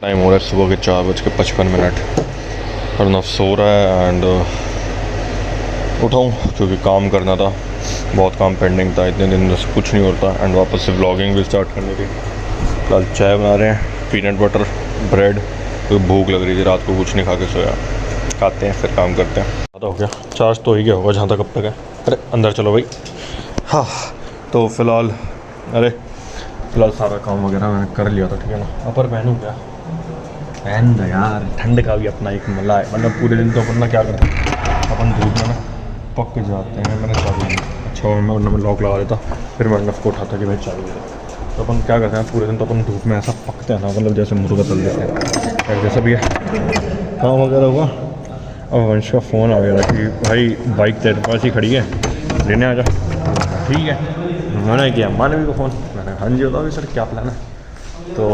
Time हो रहा है सुबह के 4:55 और नफ सो रहा है एंड उठाऊँ क्योंकि काम करना था, बहुत काम पेंडिंग था, इतने दिन से कुछ नहीं होता एंड वापस से व्लॉगिंग भी स्टार्ट करनी थी। कल चाय बना रहे हैं, पीनट बटर ब्रेड, तो भूख लग रही थी, रात को कुछ नहीं खा के सोया, खाते हैं फिर काम करते हैं। ज़्यादा हो गया, चार्ज तो ही गया होगा जहाँ तक अब तक है। अरे अंदर चलो भाई। हाँ तो फ़िलहाल सारा काम वगैरह मैंने कर लिया था, ठीक है ना। अपर पहनूँ क्या? पहन दो यार, ठंड का भी अपना एक मज़ा है, मतलब पूरे दिन तो अपन ना क्या करते हैं, अपन धूप में ना पक जाते हैं। मैंने चाबी अच्छा मैं लॉक लगा देता, फिर मैं नफ को उठाता कि भाई चाबी दे। तो अपन क्या करते हैं पूरे दिन, तो अपन धूप में ऐसा पकते हैं ना, मतलब जैसे मुर्गा तल देते हैं, जैसा भी है काम वगैरह हुआ। अब वंश का फ़ोन आ गया था कि भाई बाइक तेरे पास ही खड़ी है, लेने आ जा। ठीक है, मैंने किया मानवी को फ़ोन, मैंने हाँ जी बताओ सर क्या प्लान है। तो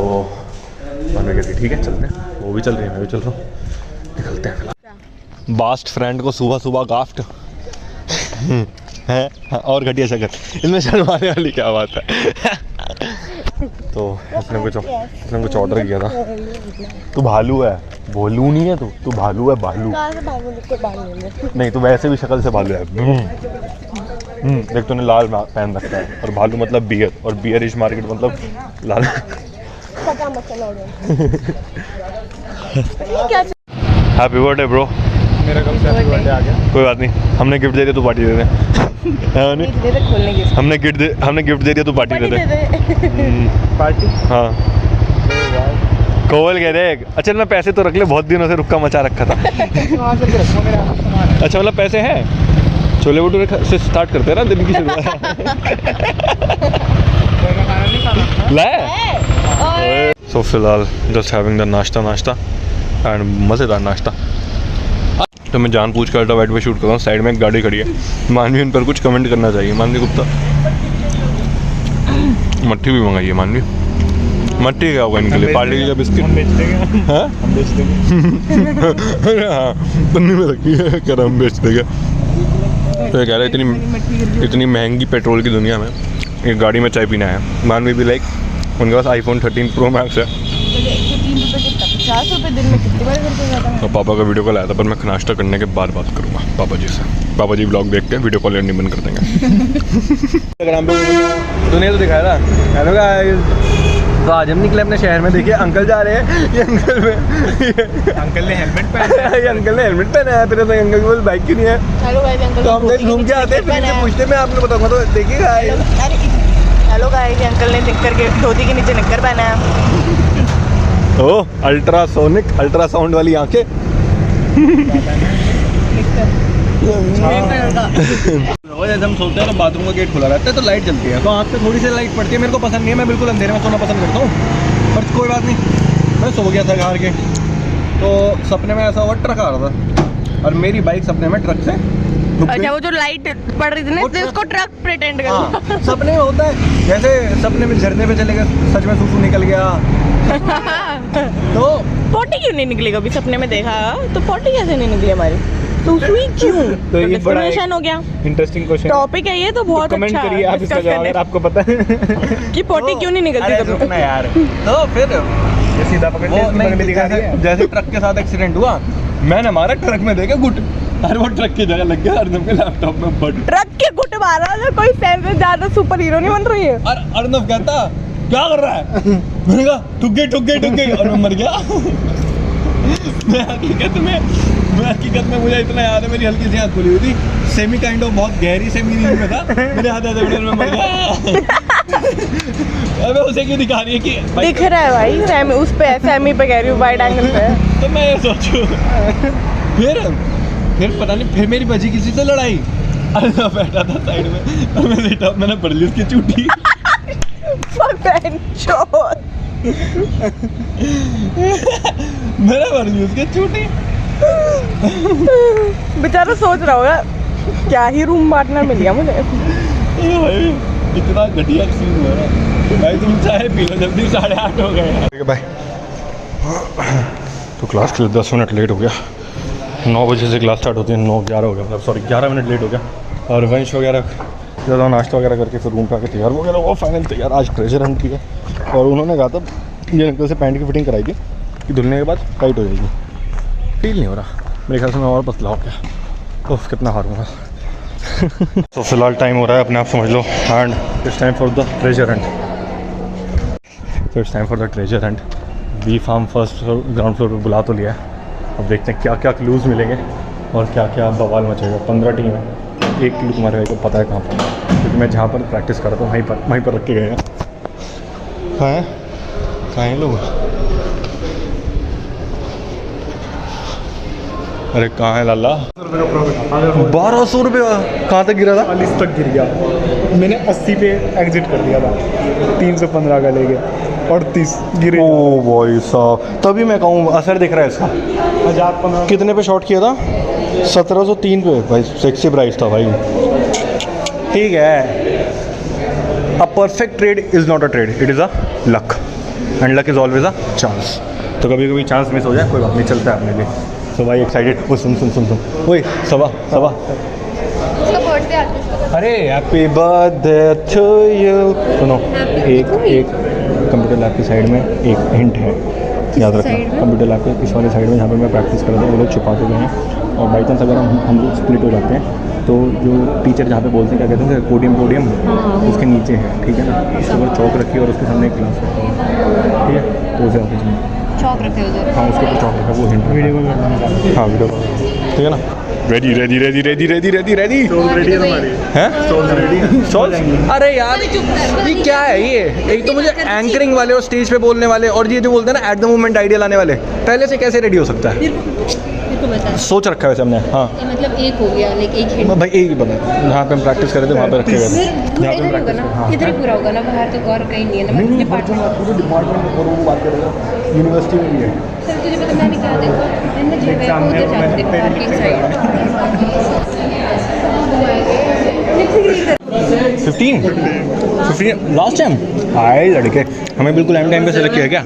मैंने कहती ठीक है चलते हैं, वो भी चल रही है मैं भी चल रहा हूँ, निकलते हैं। फिलहाल बास्ट फ्रेंड को सुबह सुबह गाफ्ट है और घटिया शक्ल, इसमें शर्माने वाली क्या बात है। तो इसने कुछ ऑर्डर किया था। तू भालू है, भोलू नहीं है, तू भालू है, भालू नहीं, तू वैसे भी शक्ल से भालू है। देख तूने लाल पहन रखा है, और भालू मतलब बियर, और बियर इज मार्केट मतलब लाल। Happy birthday bro. मेरा कब से हैप्पी बर्थडे आ गया? कोई बात नहीं, हमने गिफ्ट दे दिया, तू पार्टी दे दे। हमने गिफ्ट दे दिया, तू पार्टी दे दे। पार्टी? हाँ कोवल कह रहे हैं अच्छा मैं पैसे तो रख ले, बहुत दिनों से रुक्का मचा रखा था। अच्छा मतलब पैसे हैं, छोले भटूरे से स्टार्ट करते हैं ना दिन की शुरुआत। लाए सो फिलहाल जस्ट हैविंग द नाश्ता एंड मज़ेदार नाश्ता। तो मैं जान पूछ कर अल्ट्रा वाइड पे शूट कर रहा हूँ, साइड में एक गाड़ी खड़ी है। मानवी उन पर कुछ कमेंट करना चाहिए। मानवी गुप्ता मट्ठी भी मंगाई है। मानवी मट्ठी क्या होगा इनके लिए, पार्ले का बिस्किट हम बेच देंगे। हम बेच देंगे। हाँ पन्नी में रखी है, क्या हम बेच देंगे। तो ये कह रहा है इतनी महंगी पेट्रोल की दुनिया में एक गाड़ी में चाय पीना है। मानवी भी लाइक उनके पास iPhone 13 Pro Max है। 50 रुपये दिन में कितनी बार करके जाता है। तो पापा का वीडियो कॉल आया था, पर मैं नाश्ता करने के बाद बात करूँगा पापा जी से। पापा जी ब्लॉग देख के वीडियो कॉल करनी बंद कर देंगे। इंस्टाग्राम पे तूने तो दिखाया था, हेलो गाइस। तो आज हम निकले अपने शहर में, देखिए अंकल जा रहे हैं। ये अंकल ने हेलमेट पहना है। ये अंकल ने हेलमेट पहना है, तेरे तो अंकल के पास बाइक क्यों नहीं है? हेलो गाइस, अंकल तो हम घूम के आते हैं, फिर इनसे पूछते मैं आपने बताऊंगा। तो देखिए हेलो गाइस, अंकल ने निक्कर के धोती के नीचे निक्कर पहना है। ओ अल्ट्रासाउंड वाली आंखें। जैसे हम सोते हैं ना बाथरूम का गेट खुला रहता है तो लाइट जलती है, तो आँख पे थोड़ी सी लाइट पड़ती है। मेरे को पसंद नहीं है, मैं बिल्कुल अंधेरे में सोना पसंद करता हूँ। पर कोई बात नहीं, मैं सो गया था घर के, तो सपने में ऐसा हुआ ट्रक आ रहा था और मेरी बाइक सपने में ट्रक से अच्छा वो जो लाइट पड़ रही थी ना, इसलिए उसको ट्रक प्रिटेंड कर। हाँ, सपने में होता है, जैसे सपने में झरने पे चले गए, सच में सूसू निकल गया। तो पोटी क्यों नहीं निकली? कभी सपने में देखा तो पोटी कैसे नहीं निकली हमारी? सूसू ही क्यों? तो ये बड़ा हो गया। इंटरेस्टिंग क्वेश्चन टॉपिक है ये, तो बहुत कमेंट अच्छा करिए आप इसका जवाब, अगर आपको पता है कि पोटी क्यों नहीं निकलती। अरे रुकना यार। तो फिर ये सीधा पकड़ लिया, जैसे ट्रक के साथ एक्सीडेंट हुआ, मैंने मारा ट्रक में देखे गुट, अरे वो ट्रक की जगह लग गया अर्नब के लैपटॉप में बट। ट्रक के गुट मारा तो कोई सेंस ज्यादा सुपर हीरो नहीं बन रही है। और अर्नब कहता क्या कर रहा है? मैंने कहा ठुक गई और मैं मर गया। मैं हकीकत में मुझे इतना याद है, मेरी हल्की सी आँख खुली हुई थी, सेमी काइंड ऑफ बहुत गहरी सेमी नींद में था, मेरे हाथ ऐसे में मर गया। अबे उसे क्यों दिखा रही है कि दिख रहा है भाई, सेमी उस पे, सेमी पे कह रही हूँ, वाइड एंगल पे। तो मैं ये सोचूं फिर पता नहीं, फिर मेरी बची किसी से लड़ाई। अरे बैठा था साइड में और मैं लेटा, मैंने पढ़ ली उसकी चूटी। मैंने पढ़ ली उसकी चूटी। बेचारा सोच रहा होगा क्या ही रूम पार्टनर मिल गया मुझे। भाई इतना घटिया सीन हो रहा है भाई, तुम चाय पी लो जल्दी, 8:30 हो गए भाई। तो क्लास के लिए 10 मिनट लेट हो गया। 9 बजे से क्लास स्टार्ट होती है, 9:11 हो गया, मतलब सॉरी 11 मिनट लेट हो गया। और वंश वगैरह ज़्यादा नाश्ता वगैरह करके फिर रूम पे आके तैयार हो गया। वो फाइनल तैयार, आज ट्रेजर हंट की है। और उन्होंने कहा था ये अंकल से पैंट की फिटिंग कराई थी, इसकी धुलने के बाद टाइट हो जाएगी। फील नहीं हो रहा मेरे ख्याल से, मैं और पतला हो गया। ओह कितना हारूंगा। तो फिलहाल टाइम हो रहा है, अपने आप समझ लो, and it's time for the treasure hunt. तो it's time for the treasure hunt. We from first ground floor पर बुला तो लिया है, अब देखते हैं क्या क्या क्लूज़ मिलेंगे और क्या क्या बवाल मचेगा। 15 टीम है, एक क्लू तुम्हारे भाई को पता है कहाँ पर, क्योंकि मैं जहाँ पर प्रैक्टिस करता हूँ वहीं पर रख के गए हैं। कहाँ हैं लोग? अरे कहाँ है लाला? 1200 रुपये कहाँ तक गिरा था? 40 तक गिर गया। मैंने 80 पे एग्जिट कर दिया था, 315 का ले गए, 38 गिरे। ओ भाई साहब, तभी मैं कहूँ असर दिख रहा है इसका। 1015 कितने पे शॉट किया था? 1703 पे। भाई सेक्सी प्राइस था भाई। ठीक है, a perfect trade is not a trade, it is a luck, and luck is always a chance. तो कभी कभी चांस मिस हो जाए, कोई बात नहीं, चलता है अपने लिए। तो भाई एक्साइटेड। ओ सुन ओए सबा उसका बर्थडे आज है। अरे हैप्पी बर्थडे टू यू। सुनो, एक कंप्यूटर लैब की साइड में एक हिंट है, याद रखना। कंप्यूटर लैब के इस वाले साइड में जहाँ पे मैं प्रैक्टिस करता हूँ वो लोग छुपा के गए हैं, और बाई चांस अगर हम लोग स्प्लिट हो जाते हैं तो जो टीचर जहाँ पे बोलते हैं, क्या कहते हैं, पोडियम उसके नीचे है, ठीक है ना। उसके ऊपर चौक रखी है और उसके सामने एक क्लास रखा है, ठीक है। तो उसे ऑफिस में चौक रखे उधर। हाँ, उसके ऊपर चौक रखा है, वो हिंट वीडियो को। हाँ वीडियो, ठीक है ना। रेडी रेडी है तुम्हारी हैं? सोल्स? अरे यार ये क्या है ये? एक तो मुझे एंकरिंग वाले और स्टेज पे बोलने वाले, और ये जो बोलते हैं ना एट द मोमेंट आइडिया लाने वाले, पहले से कैसे रेडी हो सकता है? सोच रखा है वैसे हमने। हाँ मतलब एक हो गया, लाइक एक हिंट। भाई एक ही बना, जहाँ पे हम प्रैक्टिस कर रहे थे वहाँ पे रखे गए थे। पूरा इधर होगा ना, इधर ही पूरा होगा ना, बाहर तो और कहीं नहीं है ना। नहीं पूरे डिपार्टमेंट, और वो बात कर रहे हैं यूनिवर्सिटी में भी है। सर तुझे पता मैंने क्या देखा, मैंने जो है वो उधर जाते थे पार्किंग साइड। 15 लास्ट टाइम आए लड़के, हमें बिल्कुल एंड टाइम पे सेलेक्ट किया क्या?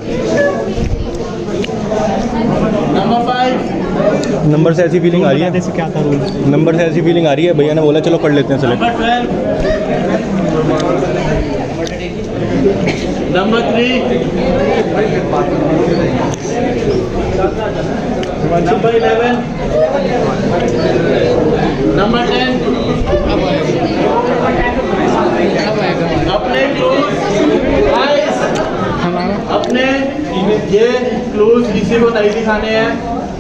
नंबर से ऐसी फीलिंग आ रही है, क्या था रूल? नंबर से ऐसी फीलिंग आ रही है, भैया ने बोला चलो कर लेते हैं सेलेक्ट। Number 3, number 11, number 10। अपने ये क्लूज किसी को नहीं दिखाने हैं,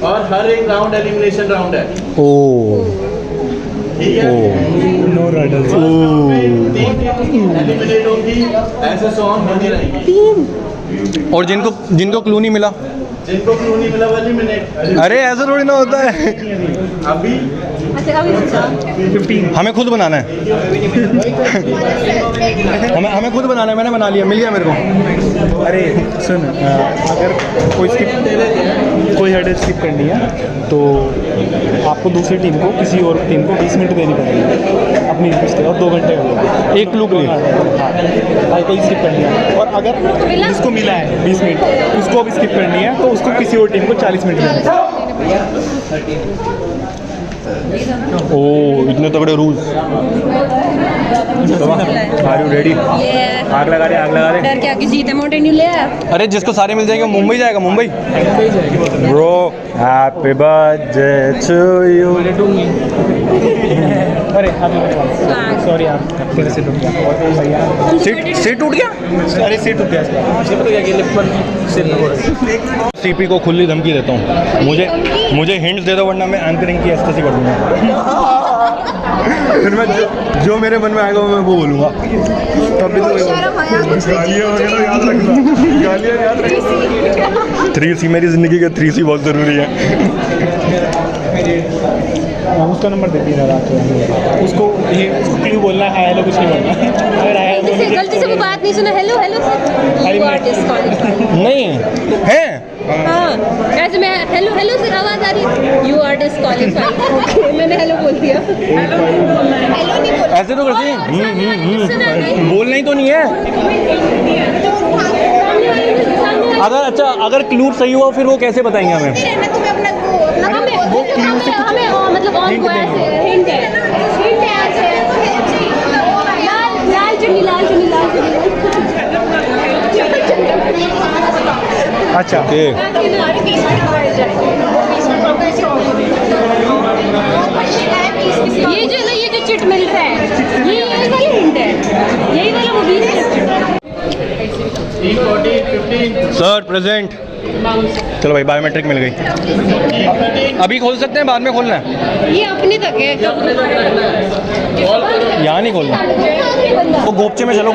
और हर एक राउंड एलिमिनेशन राउंड है। ओ ठीक है, नो रडल। एलिमिनेट होगी, ऐसे सॉन्ग होती रहेंगी। और जिनको क्लू नहीं मिला, जिनको क्लू नहीं मिला वो एलिमिनेट। अरे ऐसा थोड़ी ना होता है। अभी अच्छा अभी 15 हमें खुद बनाना है। हमें खुद बनाना है, मैंने बना लिया, मिल गया मेरे को। अरे सुन, अगर कोई हर्डल स्किप करनी है तो आपको दूसरी टीम को, किसी और टीम को 20 मिनट देनी पड़ेगी अपनी रिक्वेस्ट, और 2 घंटे हो गए एक क्लू के लिए। हाँ, कोई स्किप करनी है, और अगर जिसको मिला है 20 मिनट उसको अब स्किप करनी है तो उसको किसी और टीम को 40 मिनट देना है। ओ इतने तगड़े रूल्स। Are you ready? आग लगा दे, आग लगा दे। डर के आगे जीते माउंटेन न्यू ले आया। अरे जिसको सारे मिल जाएंगे मुंबई जाएगा, Mumbai. Bro happy birthday to you. अरे सॉरी यार, तेरे से टूट गया। सीट टूट गया? अरे सीट टूट गया। सीपी को खुली धमकी देता हूँ, मुझे हिंट्स दे दो वरना मैं एंकरिंग की एस्टेसी कर दूंगा। फिर मैं जो मेरे मन में आएगा मैं वो बोलूँगा। तब भी तो गालियाँ याद रखना। 3C मेरी ज़िंदगी का 3C बहुत ज़रूरी है। उसका नंबर दे दिया रात को, उसको क्लू बोलना है, हेलो कुछ नहीं बोलना। अगर गलती से वो बात नहीं सुना, hello hello you are disqualified. नहीं है? हाँ ऐसे मैं हेलो हेलो से आवाज़ आ रही है, यू आर डिस्क्वालिफाइड। ओके मैंने हेलो बोल दिया। हेलो नहीं बोला, ऐसे तो करती हैं। बोलना ही तो नहीं है। अगर क्लू सही हुआ फिर वो कैसे बताएंगे हमें? हमें मतलब ऑन को ऐसे हिंट है ऐसे, लाल चुन्नी अच्छा ओके ये जो ना, ये जो चिट मिल रहा है, ये यही वाली हिंट है, यही वाला मूवी है। 15 सर प्रेजेंट। चलो भाई बायोमेट्रिक मिल गई। अभी खोल सकते हैं, बाद में खोलना है? ये अपने तक है। यहाँ नहीं खोलना। वो गोपचे में चलो,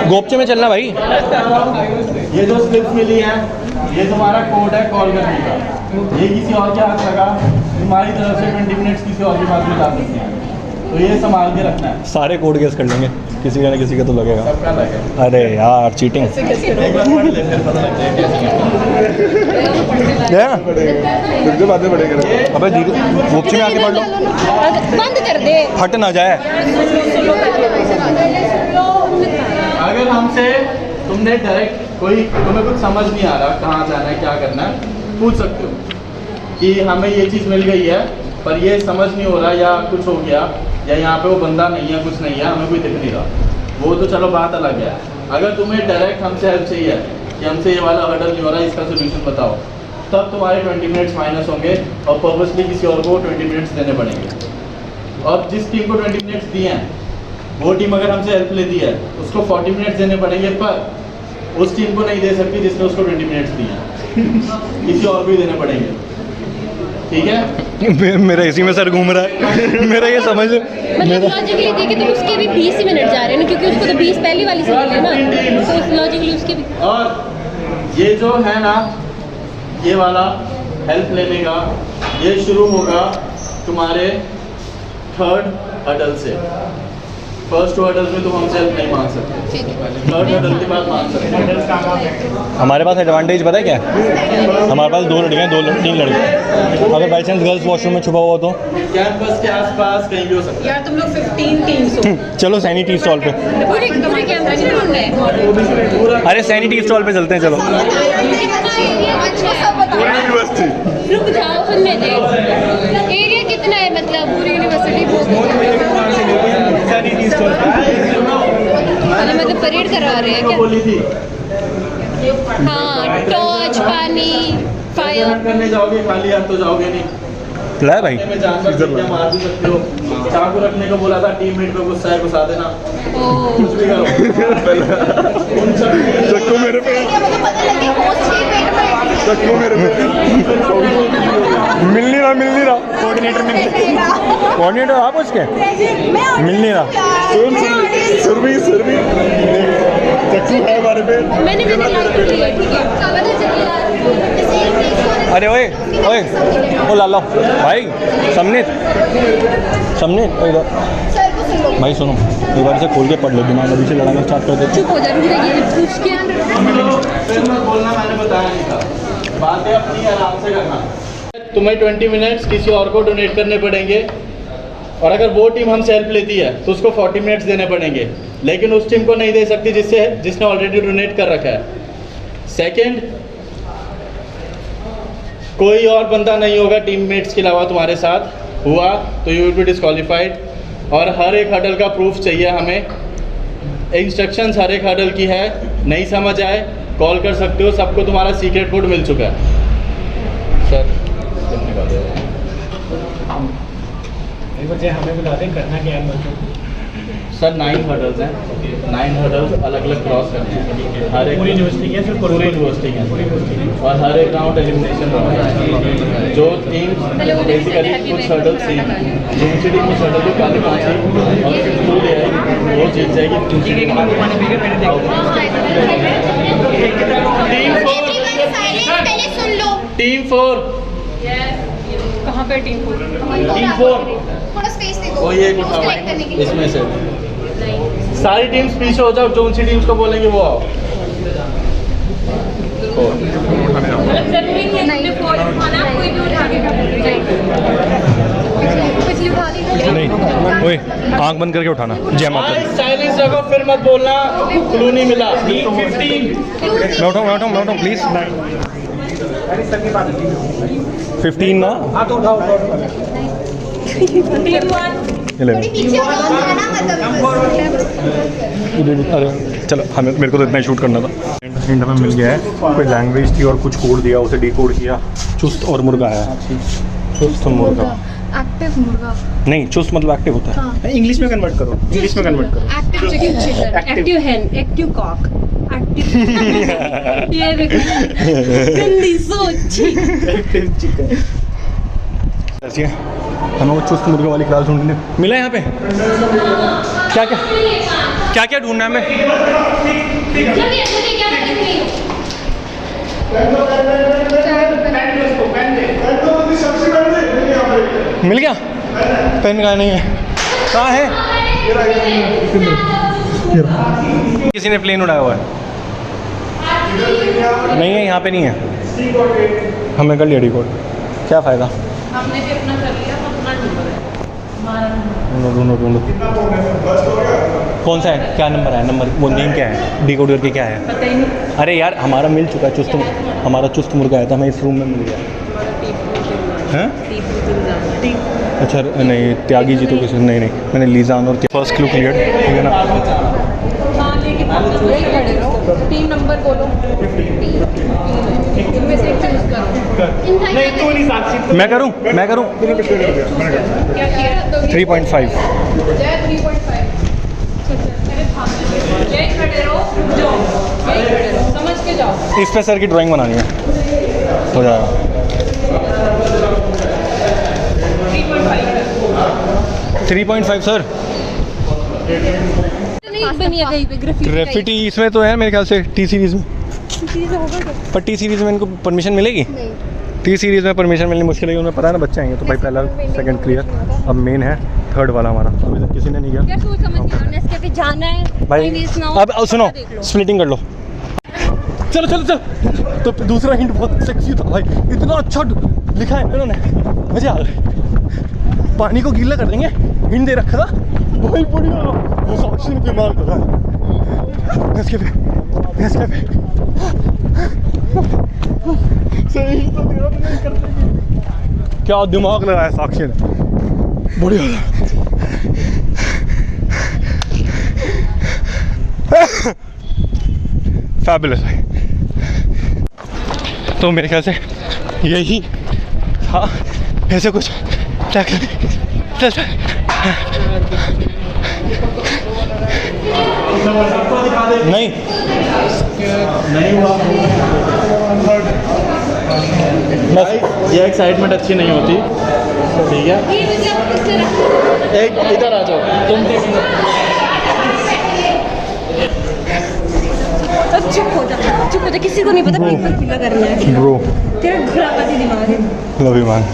गोपचे में चलना भाई। ये जो स्लिप मिली है, ये तुम्हारा कोड है कॉल करने का। ये किसी और के हाथ लगा, तुम्हारी तरफ से 20 मिनट्स किसी और के पास भी जा सकते हैं, तो ये संभाल के रखना है। सारे कोड गेस कर लेंगे, किसी का ना किसी का तो लगेगा। सबका लगेगा। अरे यार चीटिंग एक बार पढ़ ले, फिर पता लग जाएगा है ना। फिर से बातें बढ़ेंगे। अबे दीदी गोपचे में आके पढ़ लो, बंद कर दे। फट ना जाए। अगर हमसे तुमने डायरेक्ट तुम्हें कुछ समझ नहीं आ रहा कहाँ जाना है क्या करना है, पूछ सकते हो कि हमें ये चीज़ मिल गई है पर ये समझ नहीं हो रहा या कुछ हो गया या यहाँ पे वो बंदा नहीं है, कुछ नहीं है, हमें कोई दिख नहीं रहा, वो तो चलो बात अलग है। अगर तुम्हें डायरेक्ट हमसे हेल्प चाहिए कि हमसे ये वाला हर्डल नहीं हो रहा, इसका सोल्यूशन बताओ, तब तुम्हारे 20 मिनट्स माइनस होंगे और पर्पसली किसी और को 20 मिनट्स देने पड़ेंगे। और जिस टीम को 20 मिनट्स दिए हैं वो टीम अगर हमसे हेल्प लेती है उसको 40 मिनट्स देने पड़ेंगे, पर उस टीम को नहीं दे सकती जिसने उसको 20 मिनट्स दिए हैं, किसी और को ही देने पड़ेंगे। ठीक है? मेरा इसी में सर घूम रहा है। मेरा ये समझ मतलब लॉजिकली देखे तो उसके भी 20 मिनट जा रहे हैं ना, क्योंकि उसको तो 20 पहली वाली से मिले ना, तो लॉजिकली उसके भी। और ये जो है ना, ये वाला हेल्प लेने का, ये शुरू होगा तुम्हारे 3rd हर्डल से। फर्स्ट हर्डल में तुम हमसे हेल्प नहीं मांग सकते, 3rd हर्डल के बाद मांग सकते। हमारे पास एडवांटेज पता है क्या है? हमारे पास 2 लड़कियाँ 3 लड़के। अगर बाई चांस गर्ल्स वॉशरूम में छुपा हुआ तो कैंपस के आसपास कहीं भी हो सकता है। यार तुम लोग 15 टीम्स हो। चलो सैनिटी स्टॉल पे। पूरे कैमरा नहीं ढूंढ रहे। अरे सैनिटी स्टॉल पे चलते हैं चलो। रुक जाओ, सुनने दे। एरिया कितना है, मतलब पूरी यूनिवर्सिटी मतलब परेड करवा रहे हैं क्या? बोली थी हाँ, टॉर्च, पानी, फायर। करने जाओगे खाली हाथ तो जाओगे नहीं। लाए भाई में जानवर क्या मार भी सकते हो। चाकू रखने को बोला था, टीममेट को गुस्सा है घुसा देना, कुछ भी करो। उन सब मेरे पे मिल नहीं रहा कोऑर्डिनेटर आप उसके मिल नहीं रहा। मैंने लाइक कर लिया, ठीक है, पता चलिए। अरे ओए ओए ओ लाला भाई समनीत इधर भाई सुनो, एक बार से खोल के पढ़ लो, दिमाग अभी से लड़ाना स्टार्ट कर देते। चुप हो जा, रुक जा, ये पूछ के फिर मत बोलना, मैंने बताया नहीं था। बातें अपनी आराम से करना। तुम्हें 20 मिनट्स किसी और को डोनेट करने पड़ेंगे, और अगर वो टीम हमसे हेल्प लेती है तो उसको 40 मिनट्स देने पड़ेंगे, लेकिन उस टीम को नहीं दे सकती जिसने ऑलरेडी डोनेट कर रखा है। सेकंड, कोई और बंदा नहीं होगा टीममेट्स के अलावा तुम्हारे साथ, हुआ तो यू विल बी डिस्क्वालीफाइड। और हर एक हर्डल का प्रूफ चाहिए हमें, इंस्ट्रक्शंस हर एक हर्डल की है, नहीं समझ आए कॉल कर सकते हो, सबको तुम्हारा सीक्रेट कोड मिल चुका है। सर हमें बता दें करना क्या है बच्चों को। सर 9 हर्डल्स हैं, 9 हर्डल्स अलग अलग क्रॉस करने हैं, हर एक पूरी यूनिवर्सिटी है, सिर्फ पूरी यूनिवर्सिटी है, और हर एक राउंड एलिमिनेशन होगा। जो टीम बेसिकली कुछ हर्डल सेम, दूसरी टीम कुछ हर्डल को पहले पहुंची और फिर थ्रू ले आएगी, वो जीत जाएगी। टीम 4 कहाँ पे टीम को? टीम 4 थोड़ा स्पेस दे दो वो ये कुछ उसको select करने के लिए। इसमें से सारी टीम्स पीछे हो जाओ, जो सी टीम्स को बोलेंगे वो आओ। जरूरी नहीं है कि कोई उठाना, कोई भी उठा के पिछली उठा दी नहीं ओए आंख बंद करके उठाना। जय माता दी। साइलेंस रखो, फिर मत बोलना क्लू नहीं मिला। 15 मैं उठाऊँ प्लीज। 15 ना हाँ तो उठाओ थोड़ी पीछे हो जाओ ना, मतलब अरे चलो हमें मेरे को तो इतना ही शूट करना था। हिंट में मिल गया है, कोई लैंग्वेज थी और कुछ कोड दिया, उसे डिकोड किया। चुस्त और मुर्गा आया। चुस्त मुर्गा एक्टिव मुर्गा। नहीं, चुस्त मतलब एक्टिव होता है। हाँ। इंग्लिश में कन्वर्ट करो, इंग्लिश में कन्वर्ट करो। Active chicken. एक्टिव हैन, एक्टिव कॉक, एक्टिव ये देखो गंदी सोच। Active chicken. ऐसी है, हमें वो चुस्त मुर्गे वाली क्लास ढूंढने मिला यहाँ पे। क्या क्या क्या क्या ढूंढना है हमें? जल्दी जल्दी क्या करनी है? मिल गया? पेन का नहीं है, कहाँ है? किसी ने प्लेन उड़ाया हुआ है? नहीं है, यहाँ पे नहीं है। हमने कर लिया डिकोड, क्या फ़ायदा? हमने भी अपना कर लिया, अपना ढूंढो ढूंढो। कौन सा है, क्या नंबर है? नंबर वो नेम क्या है, डिकोड करके क्या है? पता ही नहीं। अरे यार, हमारा मिल चुका है चुस्त, हमारा चुस्त मुर्गा आया था, हमें इस रूम में मिल गया। हैं? अच्छा नहीं, त्यागी जी तो किसी नहीं, मैंने लीजान और फर्स्ट क्लू क्लियर, ठीक है ना? हाँ, लेकिन खड़े रहो, 3 नंबर बोलो। इनमें से एक चूज करो। नहीं तू नहीं साक्षी, मैं करूं? क्या किया? 3.5। जय 3.5। जय खड़े रहो, जाओ। जय खड़े रहो, समझ के जाओ। इस पे सर की ड्राइंग बनानी है, हो जाएगा। 3.5 सर। नहीं बनी है कहीं पे ग्राफिटी। ग्रेफिटी इसमें तो है मेरे ख्याल से, टी सीरीज़ में। पर टी सीरीज़ में इनको परमिशन मिलेगी? टी सीरीज़ में परमिशन मिलनी मुश्किल है, उन्हें पता है ना बच्चे आएंगे। तो भाई पहला सेकंड क्लियर, अब मेन है थर्ड वाला हमारा, अभी तक किसी ने नहीं क्या किया सोच समझ नहीं आ रहा है, जाना है भाई। अब सुनो, स्प्लिटिंग कर लो। चलो चलो चलो। तो दूसरा हिंट बहुत सेक्सी था भाई, इतना अच्छा लिखा है इन्होंने, मजा आ गया। पानी को गीला कर देंगे, हिंट दे रखा था भाई, बढ़िया। वो साक्षी ने दिमाग कर रहा है, नेस्कैफे सही तो दिया, नहीं कर देगी। क्या दिमाग लगाया साक्षी ने, बढ़िया। फैबुलस है। तो मेरे ख्याल से यही था, ऐसे कुछ चल नहीं हुआ। बस ये एक्साइटमेंट अच्छी नहीं होती, ठीक है? एक इधर आ जाओ तुम। अब चुप हो जा, किसी को नहीं पता पेपर खुला करना है। ब्रो, तेरा खुरापाती दिमाग है। Love you man.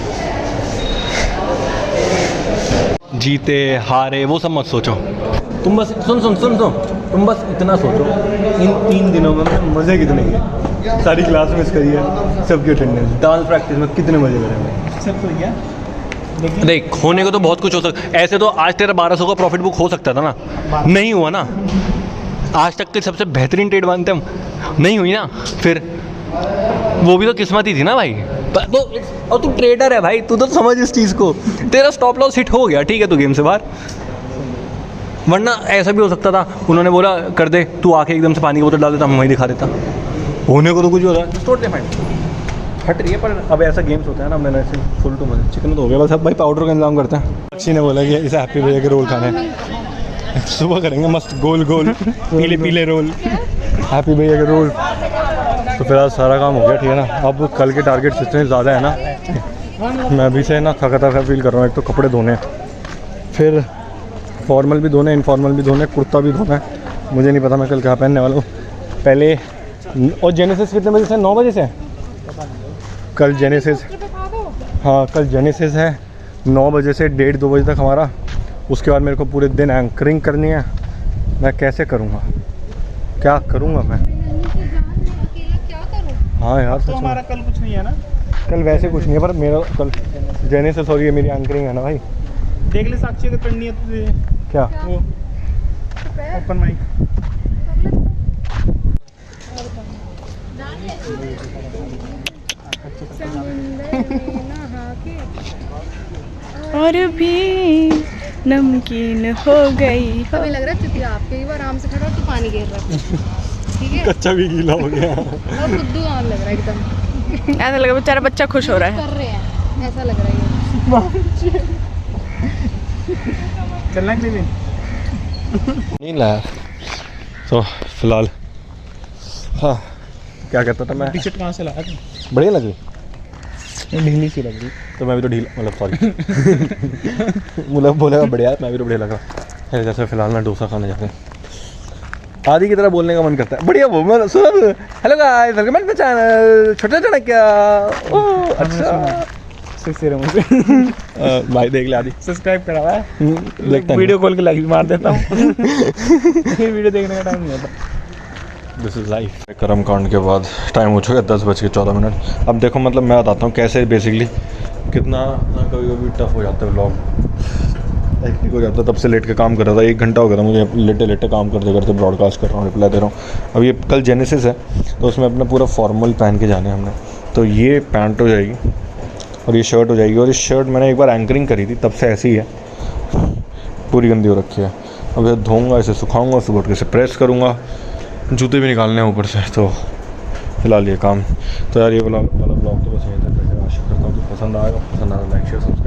जीते हारे वो सब मत सोचो, तुम बस सुन, तुम बस इतना सोचो, इन 3 दिनों में हमने मज़े कितने किए। सारी क्लास मिस करी है, सबकी अटेंडेंस, डांस प्रैक्टिस में कितने मज़े करे हमने। सब तो क्या देख, होने को तो बहुत कुछ हो सकता, ऐसे तो आज तेरा 1200 का प्रॉफिट बुक हो सकता था ना, नहीं हुआ ना। आज तक के सबसे बेहतरीन ट्रेड मानते हम, नहीं हुई ना, फिर वो भी तो किस्मत ही थी ना भाई। तो और तू ट्रेडर है भाई, तू तो समझ इस चीज़ को, तेरा स्टॉप लॉस हिट हो गया, ठीक है, तू गेम से बाहर। वरना ऐसा भी हो सकता था, उन्होंने बोला कर दे, तू आके एकदम से पानी की बोतल डाल देता, मैं वहीं दिखा देता। होने को तो कुछ होता है, टोटली फाइन हट रही है। पर अब ऐसा गेम्स होता है ना, मैंने ऐसे फुल टू मजे चिकन तो हो गया बस। अब भाई पाउडर का इंतजाम करते हैं। अच्छी ने बोला कि इसे हैप्पी भैया के रोल खाने हैं, सुबह करेंगे मस्त गोल गोल पीले पीले रोल, हैप्पी भैया के रोल। तो फिर आज सारा काम हो गया, ठीक है ना। अब कल के टारगेट्स इतने ज़्यादा है ना, मैं अभी से ना थका फील कर रहा हूँ। एक तो कपड़े धोने हैं, फिर फॉर्मल भी धोने, इनफॉर्मल भी धोने, कुर्ता भी धोना है। मुझे नहीं पता मैं कल क्या पहनने वाला हूँ पहले। और जेनेसिस कितने बजे से? 9 बजे से कल जेनेसिस। हाँ, कल जेनेसिस है 9 बजे से 1:30-2 बजे तक हमारा। उसके बाद मेरे को पूरे दिन एंकरिंग करनी है। मैं कैसे करूँगा, क्या करूँगा मैं? हाँ यार, तो हमारा कल कुछ नहीं है ना, कल वैसे कुछ नहीं है, पर मेरा कल जेनेसिस हो रही है, मेरी एंकरिंग है ना भाई। देख ले साक्षी अगर करनी है तुझे, क्या वो ओपन माइक। और भी नमकीन हो गई। हमें लग रहा है चुतिया आप कई बार आराम से खड़ा हो तो पानी गिर रहा है। ठीक है कच्चा भी गीला हो गया। और बुद्धू आने लग रहा है एकदम ऐसा लगा बेचारा बच्चा खुश हो रहा है। कर रहे हैं ऐसा लग रहा है चलना कि नहीं? नहीं लाया तो फिलहाल हाँ क्या कहता था मैं, टी शर्ट कहाँ से लाया था? बढ़िया लगी ढीली सी लग रही। तो मैं भी तो ढीला मतलब सॉरी मतलब बोलेगा बढ़िया है, मैं भी तो बढ़िया लगा है। जैसे फिलहाल ना डोसा खाने जाते हैं, आदि की तरह बोलने का मन करता है। बढ़िया वो मैं सुन, hello guys welcome back to channel Chhota Chanakya. ओह अच्छा सिर मुझे भाई देख ले आदि, सब्सक्राइब करा हुआ है, देखता है वीडियो कॉल के लाइक भी मार देता हूँ। फिर वीडियो देखने का टाइम नहीं होता। This is life. कर्म कांड के बाद टाइम हो चुका है 10:14। अब देखो मतलब मैं बताता हूँ कैसे बेसिकली कितना कभी कभी टफ हो जाता है व्लॉग, हेक्टिक हो जाता है। तब से लेट के काम कर रहा था, 1 घंटा हो गया था मुझे लेटे लेटे काम करते करते, ब्रॉडकास्ट कर रहा हूँ, रिप्लाई दे रहा हूँ। अब ये कल जेनेसिस है तो उसमें अपना पूरा फॉर्मल पहन के जाना है हमने, तो ये पैंट हो जाएगी और ये शर्ट हो जाएगी। और इस शर्ट मैंने एक बार एंकरिंग करी थी तब से ऐसी है, पूरी गंदी हो रखी है। अब इसे धोऊँगा, इसे सुखाऊँगा, सुबह उठ के इसे प्रेस करूँगा, जूते भी निकालने हैं ऊपर से। तो फिलहाल ये काम। तो यार ये वाला ब्लॉग तो बस यहीं तक। आशा करता हूँ कि पसंद आएगा, पसंद आएगा लाइक शेयर सब्सक्राइब।